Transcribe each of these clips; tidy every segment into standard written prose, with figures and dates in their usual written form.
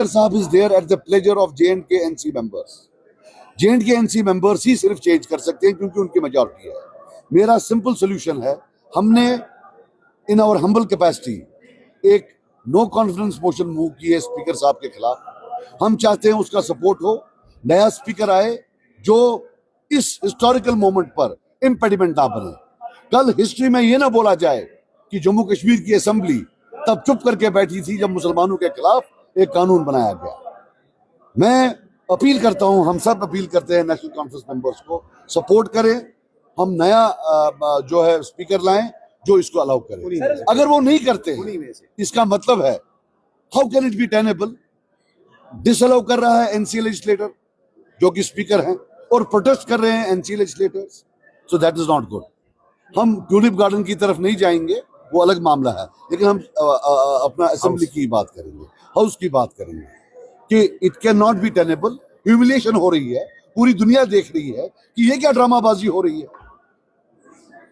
साहब is there at the pleasure of J&K NC members. J&K NC members ही सिर्फ change कर सकते हैं क्योंकि उनकी मेजॉरिटी है। मेरा सिंपल सोल्यूशन है, हमने इन आवर हम्बल कैपेसिटी एक नो कॉन्फिडेंस मोशन मूव की है स्पीकर साहब के खिलाफ। हम चाहते हैं उसका सपोर्ट हो, नया स्पीकर आए जो इस हिस्टोरिकल मोमेंट पर इम्पेडिमेंट ना बने। कल हिस्ट्री में ये ना बोला जाए कि जम्मू कश्मीर की असेंबली तब चुप करके बैठी थी जब मुसलमानों के खिलाफ एक कानून बनाया गया। मैं अपील करता हूं, हम सब अपील करते हैं नेशनल कॉन्फ्रेंस मेंबर्स को, सपोर्ट करें, हम नया जो है स्पीकर लाएं जो इसको अलाउ करे। अगर वो नहीं करते इसका मतलब है how can it be tenable. Disallow कर रहा है एनसी लेजिस्लेटर जो कि स्पीकर हैं और प्रोटेस्ट कर रहे हैं NC legislators, so that is not good. हम ट्यूलिप गार्डन की तरफ नहीं जाएंगे, वो अलग मामला है, लेकिन हम अपना असेंबली की बात करेंगे, हाउस की बात करेंगे कि it can not be tenable. Humiliation हो रही है, पूरी दुनिया देख रही है कि ये क्या ड्रामाबाजी हो रही है।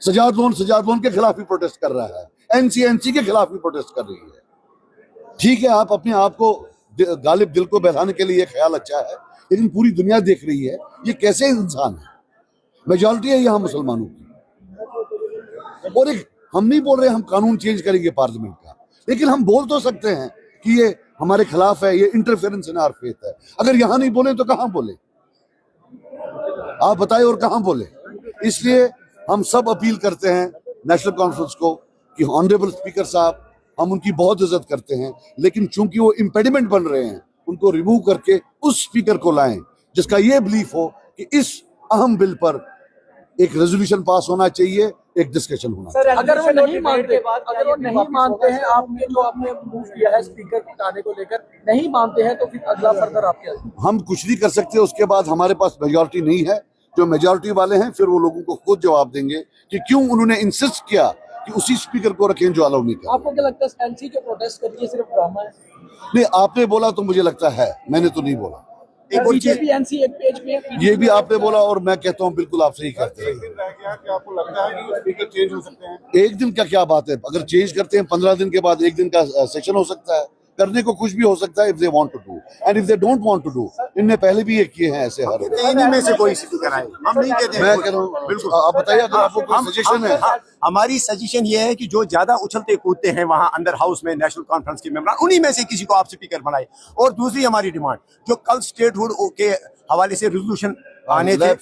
सजाद लोन के खिलाफ भी प्रोटेस्ट कर रहा है, एनसी के खिलाफ भी प्रोटेस्ट कर रही है। ठीक है, आप अपने आप को गालिब दिल को बहलाने के लिए ख्याल अच्छा है, लेकिन पूरी दुनिया देख रही है ये कैसे इंसान है। मेजॉरिटी है यहाँ मुसलमानों की, और एक हम नहीं बोल रहे हम कानून चेंज करेंगे पार्लियामेंट का, लेकिन हम बोल तो सकते हैं कि ये हमारे खिलाफ है, ये इंटरफेरेंस इन आवर फेथ है। अगर यहाँ नहीं बोले तो कहाँ बोले, आप बताएं, और कहाँ बोले। इसलिए हम सब अपील करते हैं नेशनल कॉन्फ्रेंस को कि ऑनरेबल स्पीकर साहब, हम उनकी बहुत इज्जत करते हैं, लेकिन चूंकि वो इम्पेडिमेंट बन रहे हैं, उनको रिमूव करके उस स्पीकर को लाएं जिसका ये बिलीफ हो कि इस अहम बिल पर एक रेजोल्यूशन पास होना चाहिए, एक डिस्कशन होना चाहिए। अगर वो नहीं मानते हैं आपने जो आपने मूव किया है स्पीकर को हटाने को लेकर, नहीं मानते हैं तो फिर अगला फर्दर आपके हम कुछ नहीं कर सकते। उसके बाद हमारे पास मेजॉरिटी नहीं है, जो मेजॉरिटी वाले हैं फिर वो लोगों को खुद जवाब देंगे कि क्यों उन्होंने इंसिस्ट किया कि उसी स्पीकर को रखें जो अलाउ नहीं कर। आपको क्या लगता है एनसी जो प्रोटेस्ट कर रही है सिर्फ ड्रामा है? नहीं, आपने बोला तो मुझे लगता है, मैंने तो नहीं बोला। बीजेपी एनसी एक पेज पे है, ये भी आपने बोला और मैं कहता हूँ बिल्कुल आप सही कहते हैं। एक दिन रह गया, क्या आपको लगता है कि स्पीकर चेंज हो सकते हैं? एक दिन का क्या बात है, अगर चेंज करते हैं 15 दिन के बाद एक दिन का सेशन हो सकता है, करने को कुछ भी हो सकता है if they want to do and if they don't want to do. इनने पहले भी ये किए हैं ऐसे हर इन्हीं में से कोई स्पीकर आए, हम नहीं कहते। मैं कह रहा हूँ बिल्कुल, आप बताइए अगर आपको कोई सजेशन है। हमारी सजेशन ये है कि जो ज्यादा उछलते कूदते हैं वहां अंदर हाउस में नेशनल कॉन्फ्रेंस के मेंबर, उन्हीं में से किसी को आप स्पीकर बनाए। और दूसरी हमारी डिमांड, जो कल स्टेटहुड के हवाले से रेजोल्यूशन आने थे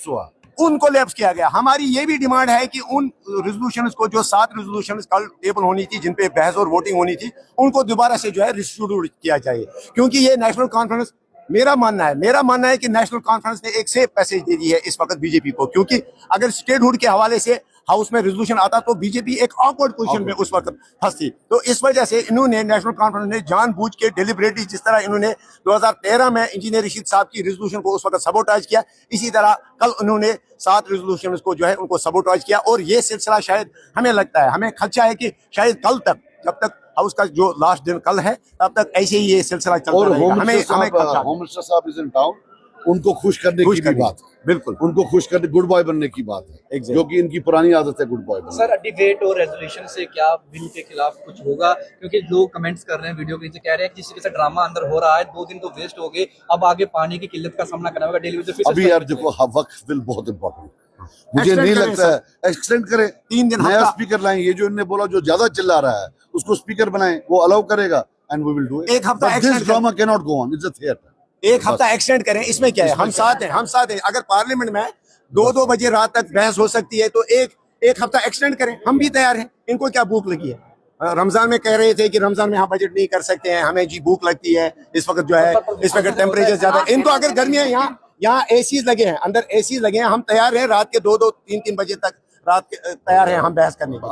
उनको लैप्स किया गया। हमारी ये भी डिमांड है कि उन रेजोल्यूशंस को, जो 7 रेजोल्यूशंस कल टेबल होनी थी जिन पे बहस और वोटिंग होनी थी, उनको दोबारा से जो है रिस्ट्रीब्यूट किया जाए। क्योंकि ये नेशनल कॉन्फ्रेंस, मेरा मानना है कि नेशनल कॉन्फ्रेंस ने एक सेफ मैसेज दे दी है इस वक्त बीजेपी को। क्योंकि अगर स्टेटहुड के हवाले से हाउस में रेजोल्यूशन आता तो बीजेपी एक ऑकवर्ड पोजीशन में उस वक्त फंसती। तो इस वजह से इन्होंने, नेशनल कॉन्फ्रेंस ने जानबूझ के डेलिबरेटली, जिस तरह इन्होंने 2013 में इंजीनियर रशीद साहब की रेजोल्यूशन को उस वक्त सबोटाइज किया, इसी तरह कल उन्होंने 7 रेजोल्यूशन को जो है उनको सबोटाइज किया। और ये सिलसिला शायद, हमें लगता है, हमें खदशा है कि शायद कल तक, जब तक हाउस का जो लास्ट दिन कल है, तब तक ऐसे ही ये सिलसिला चलता रहेगा। होम मिनिस्टर साहब इज इन टाउन, उनको खुश करने की भी बात है, बिल्कुल उनको खुश करने, गुड बॉय बनने की बात है, जो कि इनकी पुरानी आदत है गुड बॉय बनने। सर, डिबेट और रेजोल्यूशन से क्या बिल के खिलाफ कुछ होगा? क्योंकि लोग कमेंट्स कर रहे हैं, वीडियो के नीचे कह रहे हैं कि जिस तरह से ड्रामा अंदर हो रहा है, 2 दिन तो वेस्ट हो गए, अब आगे पानी की किल्लत का सामना करना होगा डेली बेसिस पे। अभी यार देखो, वक्त बिल बहुत इंपॉर्टेंट, मुझे नहीं लगता है एक्सटेंड करें, 3 दिन नया स्पीकर लाएं। ये जो इन्होंने बोला जो ज्यादा चिल्ला रहा है उसको स्पीकर बनाएं, वो अलाउ करेगा and we will do it. एक हफ्ता this drama can not go on, it's a theatre. एक हफ्ता एक्सटेंड करें, इसमें क्या है, हम साथ हैं। अगर पार्लियामेंट में 2-2 बजे रात तक बहस हो सकती है तो एक हफ्ता एक्सटेंड करें, हम भी तैयार हैं। इनको क्या भूख लगी है? रमजान में कह रहे थे कि रमजान में हम बजट नहीं कर सकते हैं, हमें जी भूख लगती है इस वक्त, जो है इस वक्त टेम्परेचर ज्यादा है। इनको अगर गर्मी है, यहाँ एसी लगे हैं, अंदर एसी लगे हैं, हम तैयार हैं रात के 2-2, 3-3 बजे तक रात के तैयार हैं हम बहस करने के।